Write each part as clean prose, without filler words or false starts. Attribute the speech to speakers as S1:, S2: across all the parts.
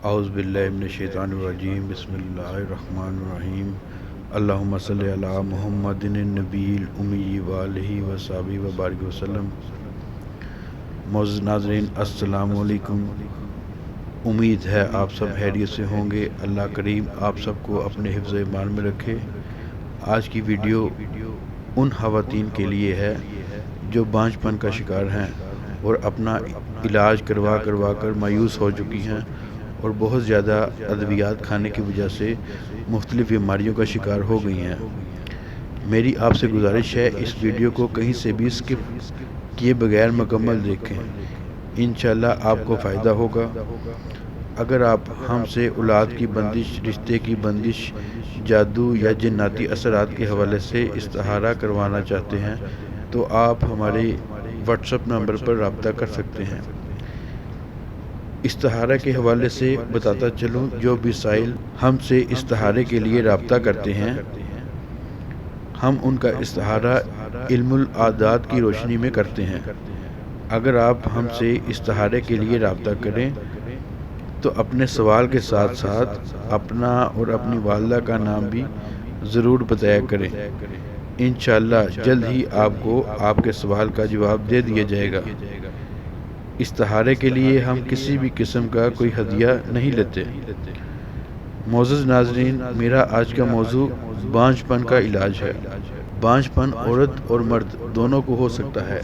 S1: اعوذ باللہ من الشیطان الرجیم بسم اللہ الرحمن الرحیم اللہم صلی علی محمد النبی الامی وآلہ وصحبہ وبارک وسلم۔ معزز ناظرین السلام علیکم۔ امید ہے آپ سب خیریت سے ہوں گے۔ اللہ کریم آپ سب کو اپنے حفظ ایمان میں رکھے۔ آج کی ویڈیو ان خواتین کے لیے ہے جو بانجھ پن کا شکار ہیں اور اپنا علاج کروا کر مایوس ہو چکی ہیں اور بہت زیادہ ادویات کھانے کی وجہ سے مختلف بیماریوں کا شکار ہو گئی ہیں۔ میری آپ سے گزارش ہے اس ویڈیو کو کہیں سے بھی سکپ کیے بغیر مکمل دیکھیں، انشاءاللہ آپ کو فائدہ ہوگا۔ اگر آپ ہم سے اولاد کی بندش، رشتے کی بندش، جادو یا جناتی اثرات کے حوالے سے استخارہ کروانا چاہتے ہیں تو آپ ہمارے واٹس ایپ نمبر پر رابطہ کر سکتے ہیں۔ استخارہ کے حوالے سے بتاتا چلوں، جو بھی سائل ہم سے استخارے کے لیے رابطہ کرتے ہیں ہم ان کا استخارہ علم العادات کی روشنی میں کرتے ہیں۔ اگر آپ ہم سے استخارے کے لیے رابطہ کریں تو اپنے سوال کے ساتھ ساتھ اپنا اور اپنی والدہ کا نام بھی ضرور بتایا کریں۔ انشاءاللہ جلد ہی آپ کو آپ کے سوال کا جواب دے دیا جائے گا۔ استخارے کے لیے ہم کسی بھی قسم کا کوئی ہدیہ نہیں لیتے۔ معزز ناظرین، میرا آج کا موضوع بانجھ پن کا علاج ہے۔ بانجھ پن عورت اور مرد دونوں کو ہو سکتا ہے۔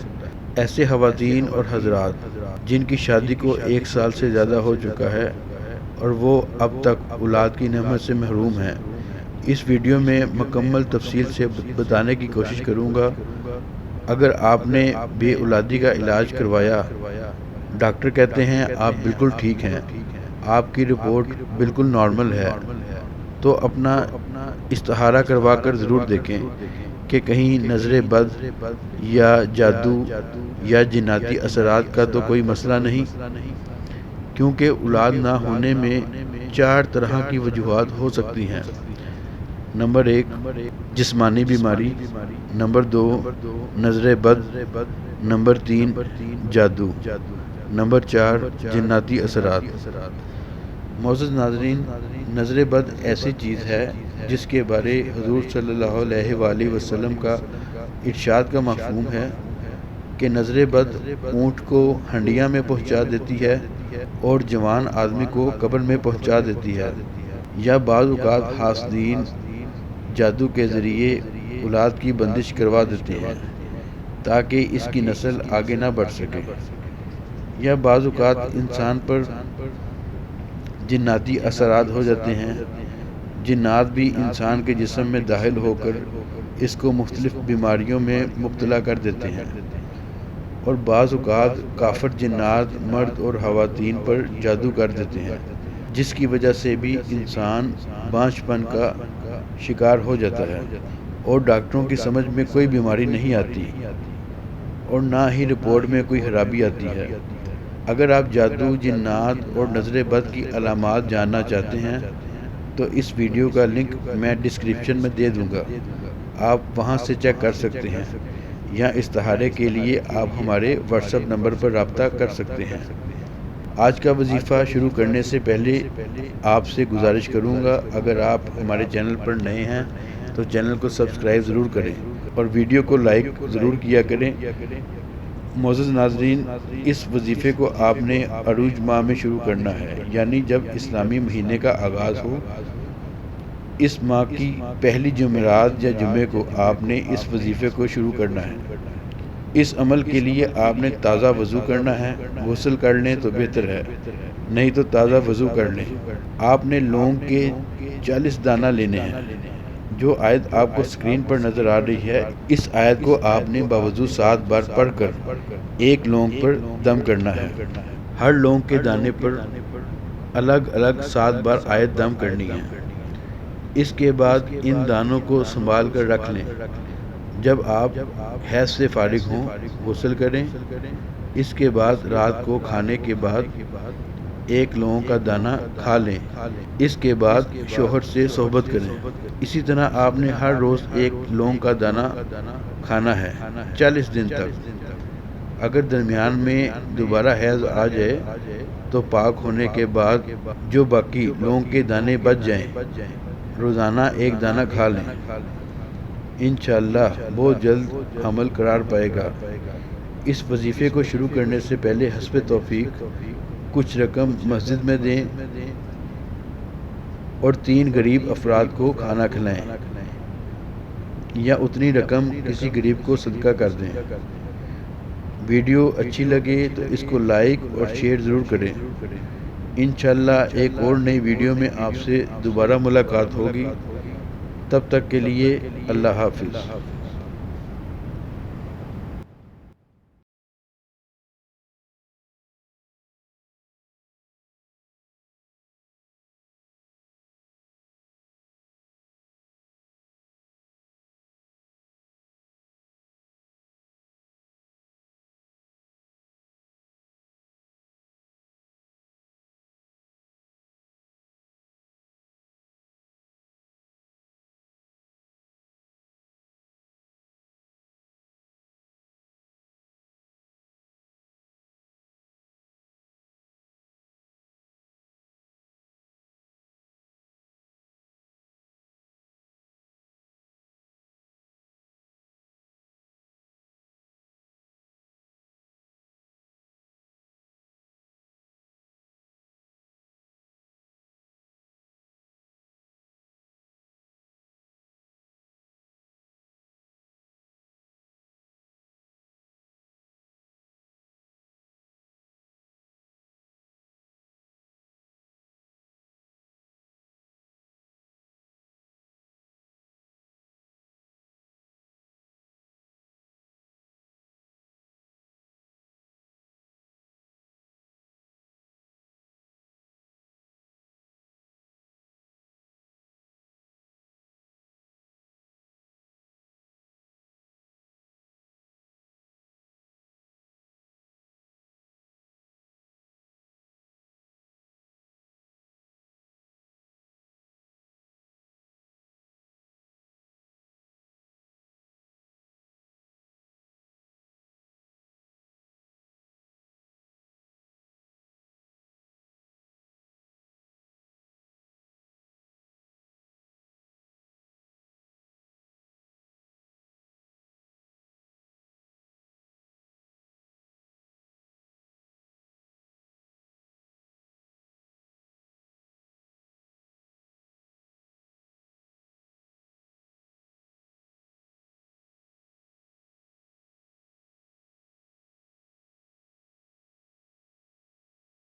S1: ایسے خواتین اور حضرات جن کی شادی کو 1 سال سے زیادہ ہو چکا ہے اور وہ اب تک اولاد کی نعمت سے محروم ہیں، اس ویڈیو میں مکمل تفصیل سے بتانے کی کوشش کروں گا۔ اگر آپ نے بے اولادی کا علاج کروایا، ڈاکٹر کہتے ہیں آپ بالکل ٹھیک ہیں، آپ کی رپورٹ بالکل نارمل ہے، تو اپنا استخارہ کروا کر ضرور دیکھیں کہ کہیں نظر بد یا جادو یا جناتی اثرات کا تو کوئی مسئلہ نہیں، کیونکہ اولاد نہ ہونے میں 4 طرح کی وجوہات ہو سکتی ہیں۔ نمبر 1 جسمانی بیماری، نمبر 2 نظر بد، نمبر 3 جادو، نمبر 4 جناتی اثرات۔ معزز ناظرین، نظر بد ایسی چیز ہے جس کے بارے حضور صلی اللہ علیہ وآلہ وسلم کا ارشاد کا مفہوم ہے کہ نظر بد اونٹ کو ہنڈیاں میں پہنچا دیتی ہے اور جوان آدمی کو قبر میں پہنچا دیتی ہے، یا بعض اوقات حاسدین جادو کے ذریعے اولاد کی بندش کروا دیتے ہیں تاکہ اس کی نسل آگے نہ بڑھ سکے، یا بعض اوقات انسان پر جناتی اثرات ہو جاتے ہیں۔ جنات بھی انسان کے جسم میں داخل ہو کر اس کو مختلف بیماریوں میں مبتلا کر دیتے ہیں، اور بعض اوقات کافر جنات مرد اور خواتین پر جادو کر دیتے ہیں، جس کی وجہ سے بھی انسان بانجھ پن کا شکار ہو جاتا ہے اور ڈاکٹروں کی سمجھ میں کوئی بیماری نہیں آتی اور نہ ہی رپورٹ میں کوئی خرابی آتی ہے۔ اگر آپ جادو، جنات اور نظر بد کی علامات جاننا چاہتے ہیں تو اس ویڈیو کا لنک میں ڈسکرپشن میں دے دوں گا، آپ وہاں سے چیک کر سکتے ہیں، یا استخارے کے لیے آپ ہمارے واٹس ایپ نمبر پر رابطہ کر سکتے ہیں۔ آج کا وظیفہ شروع کرنے سے پہلے آپ سے گزارش کروں گا، اگر آپ ہمارے چینل پر نئے ہیں تو چینل کو سبسکرائب ضرور کریں اور ویڈیو کو لائک ضرور کیا کریں۔ معزز ناظرین، اس وظیفے کو آپ نے عروج ماہ میں شروع کرنا ہے، یعنی جب اسلامی مہینے کا آغاز ہو۔ اس ماہ کی پہلی جمعرات یا جمعے کو آپ نے اس وظیفے کو شروع کرنا ہے۔ اس عمل کے لیے آپ نے تازہ وضو کرنا ہے۔ غسل کر لیں تو بہتر ہے، نہیں تو تازہ وضو کر لیں۔ آپ نے لونگ کے 40 دانہ لینے ہیں۔ جو آیت آپ کو سکرین پر نظر آ رہی ہے، اس آیت کو آپ نے باوضو 7 بار پڑھ کر ایک لونگ پر دم کرنا ہے۔ ہر لونگ کے دانے پر الگ الگ 7 بار آیت دم کرنی ہے۔ اس کے بعد ان دانوں کو سنبھال کر رکھ لیں۔ جب آپ حیض سے فارغ ہوں غسل کریں۔ اس کے بعد رات کو کھانے کے بعد ایک لونگ کا دانہ کھا لیں۔ اس کے بعد شوہر سے صحبت کریں۔ اسی طرح آپ نے ہر روز ایک لونگ کا دانہ کھانا ہے 40 دن تک۔ اگر درمیان میں دوبارہ حیض آ جائے تو پاک ہونے کے بعد جو باقی لونگ کے دانے بچ جائیں روزانہ ایک دانہ کھا لیں، انشاءاللہ بہت جلد حمل قرار پائے گا۔ اس وظیفے کو شروع کرنے سے پہلے حسب توفیق کچھ رقم مسجد میں دیں اور 3 غریب افراد کو کھانا کھلائیں، یا اتنی رقم کسی غریب کو صدقہ کر دیں۔ ویڈیو اچھی لگے تو اس کو لائک اور شیئر ضرور کریں۔ انشاءاللہ ایک اور نئی ویڈیو میں آپ سے دوبارہ ملاقات ہوگی، تب تک کے لیے اللہ حافظ۔